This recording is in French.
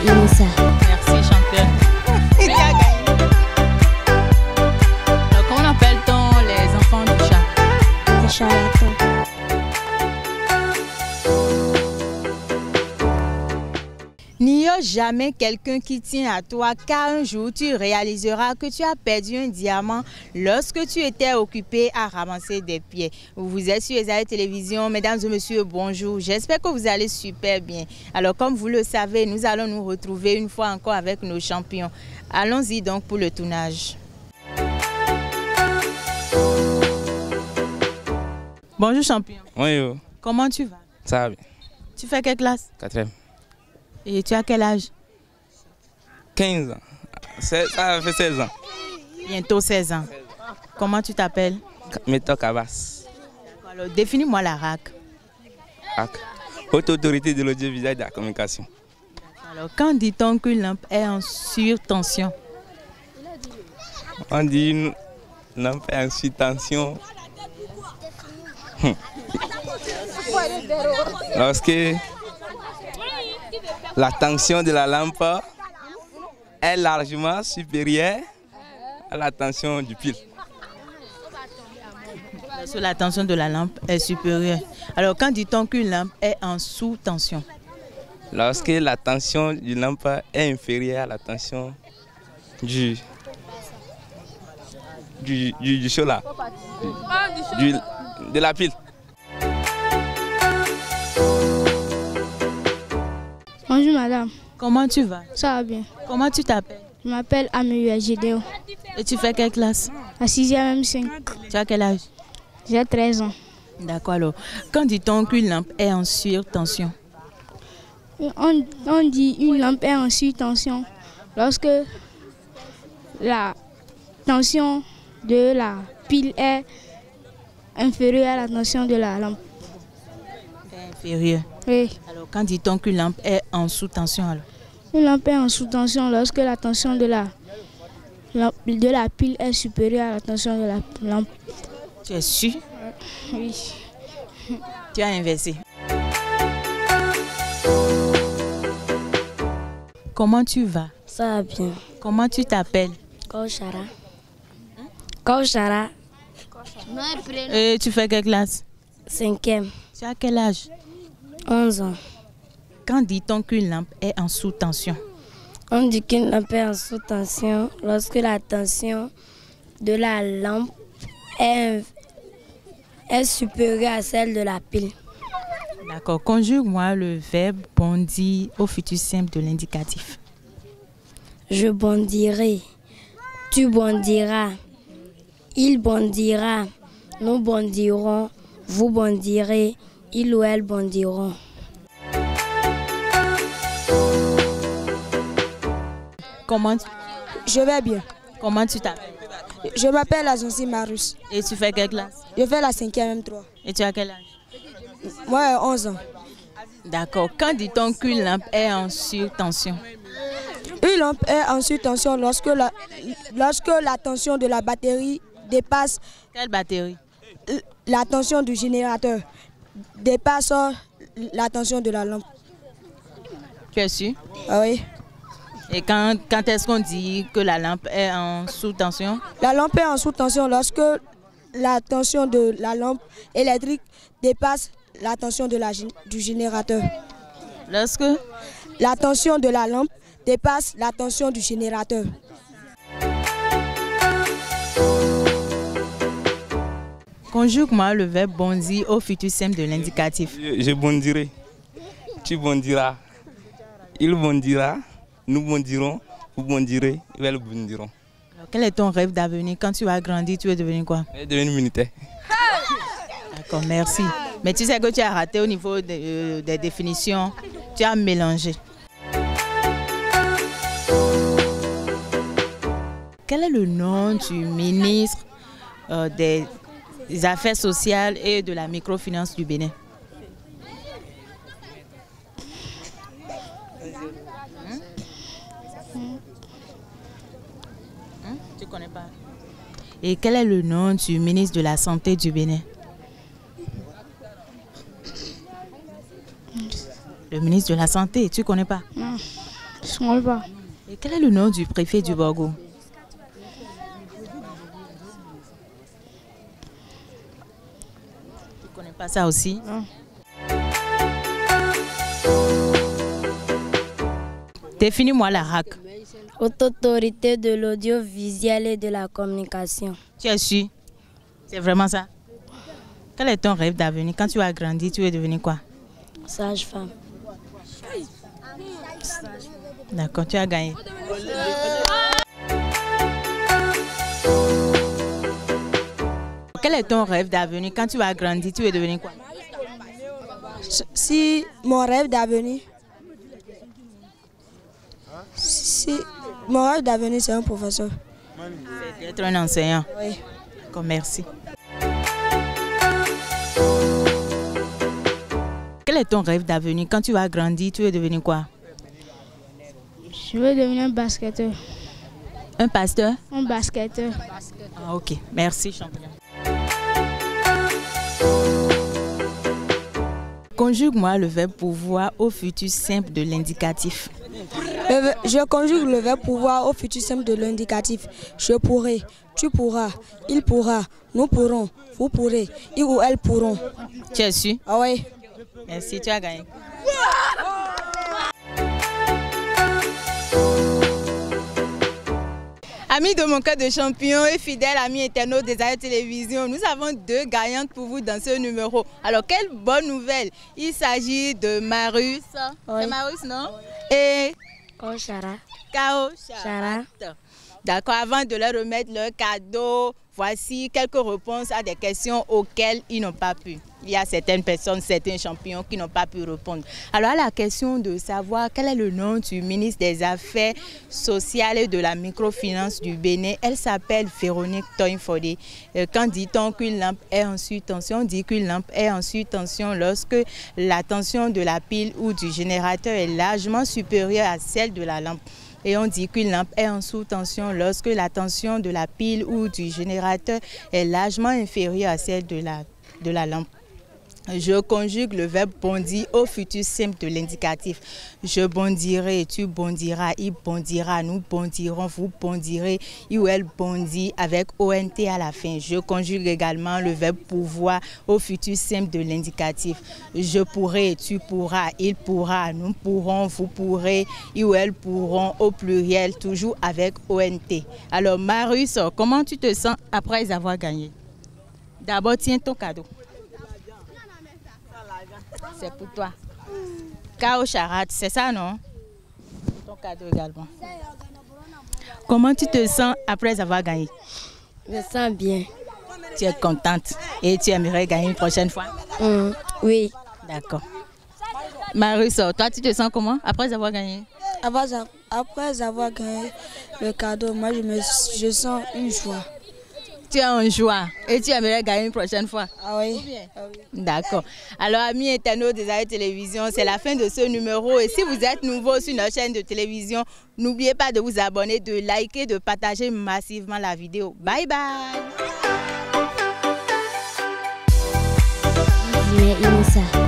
Inissa. Merci, championne. Tu as gagné. Alors, comment appelle-t-on les enfants du chat? Des charlatans. N'ignore jamais quelqu'un qui tient à toi, car un jour tu réaliseras que tu as perdu un diamant lorsque tu étais occupé à ramasser des pieds. Vous êtes sur Esaïe Télévision, mesdames et messieurs, bonjour. J'espère que vous allez super bien. Alors, comme vous le savez, nous allons nous retrouver une fois encore avec nos champions. Allons-y donc pour le tournage. Bonjour champion. Oui, Comment tu vas? ça va bien. Tu fais quelle classe? 4e. Et tu as quel âge? 15 ans. Ça fait 16 ans. Bientôt 16 ans. Comment tu t'appelles? Méthode Cabas. Alors, définis-moi la RAC. Haute autorité de l'audiovisuel et de la communication. Alors, quand dit-on qu'une lampe est en surtension? On dit une lampe est en surtension. Lorsque la tension de la lampe est largement supérieure à la tension du pile. Lorsque la tension de la lampe est supérieure. Alors, quand dit-on qu'une lampe est en sous-tension? Lorsque la tension d'une lampe est inférieure à la tension du chola, de la pile. Bonjour madame, Comment tu vas? ça va bien. Comment tu t'appelles? Je m'appelle Amélie Gédéo, Et tu fais quelle classe? à 6e M5. Tu as quel âge? J'ai 13 ans. D'accord, alors. Quand dit-on qu'une lampe est en surtension? On dit une lampe est en surtension lorsque la tension de la pile est inférieure à la tension de la lampe. Inférieure. Oui. Alors, quand dit-on qu'une lampe est en sous-tension alors? Une lampe est en sous-tension lorsque la tension de la pile est supérieure à la tension de la lampe. Tu es sûr? Oui. Tu as inversé. Comment tu vas? Ça va bien. Comment tu t'appelles? Kaushara. Kaushara. Et tu fais quelle classe? 5e. Tu as quel âge? 11 ans. Quand dit-on qu'une lampe est en sous-tension? On dit qu'une lampe est en sous-tension lorsque la tension de la lampe est supérieure à celle de la pile. D'accord. Conjugue-moi le verbe bondir au futur simple de l'indicatif. Je bondirai. Tu bondiras. Il bondira. Nous bondirons. Vous bondirez. Il ou elle bondiront. Comment Je vais bien. comment tu t'appelles? Je m'appelle Azonsi Marus. Et tu fais quelle classe? Je fais la 5e M3. Et tu as quel âge? Moi, 11 ans. D'accord. Quand dit-on qu'une lampe est en surtension? Une lampe est en surtension lorsque la tension de la batterie dépasse Quelle batterie? la tension du générateur, dépasse la tension de la lampe. Tu es sûr? Ah oui. Et quand est-ce qu'on dit que la lampe est en sous-tension? La lampe est en sous-tension lorsque la tension de la lampe électrique dépasse la tension du générateur. Lorsque? La tension de la lampe dépasse la tension du générateur. Conjugue-moi le verbe bondir au futur simple de l'indicatif. Je bondirai. Tu bondiras. Il bondira. Nous bondirons. Vous bondirez. Ils bondiront. Alors, quel est ton rêve d'avenir? Quand tu vas grandir, tu veux devenir quoi? Je vais devenir militaire. D'accord, merci. Mais tu sais que tu as raté au niveau des définitions. Tu as mélangé. Quel est le nom du ministre des Affaires sociales et de la microfinance du Bénin? Tu ne connais pas? Et quel est le nom du ministre de la Santé du Bénin? Le ministre de la Santé, tu ne connais pas? Non. Je ne connais pas. Et quel est le nom du préfet du Borgo? Tu ne connais pas ça aussi? Non. Définis-moi la RAC. Haute autorité de l'audiovisuel et de la communication. Tu es sûr? C'est vraiment ça? Quel est ton rêve d'avenir? Quand tu as grandi, tu veux devenir quoi? Sage-femme. D'accord, tu as gagné. Quel est ton rêve d'avenir? Quand tu as grandi, tu veux devenir quoi? Si mon rêve d'avenir, mon rêve d'avenir, c'est un professeur. C'est d'être un enseignant. Oui. D'accord, merci. Quel est ton rêve d'avenir? Quand tu as grandi, tu veux devenir quoi? Je veux devenir un basketteur. Un pasteur? Un basketteur. Ah, ok, merci champion. Conjugue-moi le verbe pouvoir au futur simple de l'indicatif. Je conjugue le verbe pouvoir au futur simple de l'indicatif. Je pourrai, tu pourras, il pourra, nous pourrons, vous pourrez, ils ou elles pourront. Tu es sûr? Ah oui. Merci, tu as gagné. Amis de mon cœur de champion et fidèles amis internautes des Ayo Télévision, nous avons deux gagnantes pour vous dans ce numéro. Alors, quelle bonne nouvelle! Il s'agit de Marus. Oui. C'est Marus, non? Et Kao Chara. Kao Chara. D'accord, avant de leur remettre leur cadeau, voici quelques réponses à des questions auxquelles ils n'ont pas pu. Il y a certaines personnes, certains champions qui n'ont pas pu répondre. Alors, à la question de savoir quel est le nom du ministre des Affaires sociales et de la microfinance du Bénin, elle s'appelle Véronique Toynfodé. Quand dit-on qu'une lampe est en surtension? On dit qu'une lampe est en surtension lorsque la tension de la pile ou du générateur est largement supérieure à celle de la lampe. Et on dit qu'une lampe est en sous-tension lorsque la tension de la pile ou du générateur est largement inférieure à celle de la lampe. Je conjugue le verbe bondir au futur simple de l'indicatif. Je bondirai, tu bondiras, il bondira, nous bondirons, vous bondirez, il ou elle bondit avec ONT à la fin. Je conjugue également le verbe pouvoir au futur simple de l'indicatif. Je pourrai, tu pourras, il pourra, nous pourrons, vous pourrez, il ou elle pourront au pluriel, toujours avec ONT. Alors Marius, comment tu te sens après avoir gagné? D'abord, tiens ton cadeau. C'est pour toi. Kao Chara, c'est ça, non? Ton cadeau également. Comment tu te sens après avoir gagné? Je me sens bien. Tu es contente et tu aimerais gagner une prochaine fois? Oui. D'accord. Marius, toi, tu te sens comment après avoir gagné? Après avoir gagné le cadeau, moi je sens une joie. Tu es en joie et tu aimerais gagner une prochaine fois? Ah oui. D'accord. Alors, amis internautes des Ayo Télévision, c'est la fin de ce numéro. Et si vous êtes nouveau sur notre chaîne de télévision, n'oubliez pas de vous abonner, de liker, de partager massivement la vidéo. Bye bye. Mais Inessa.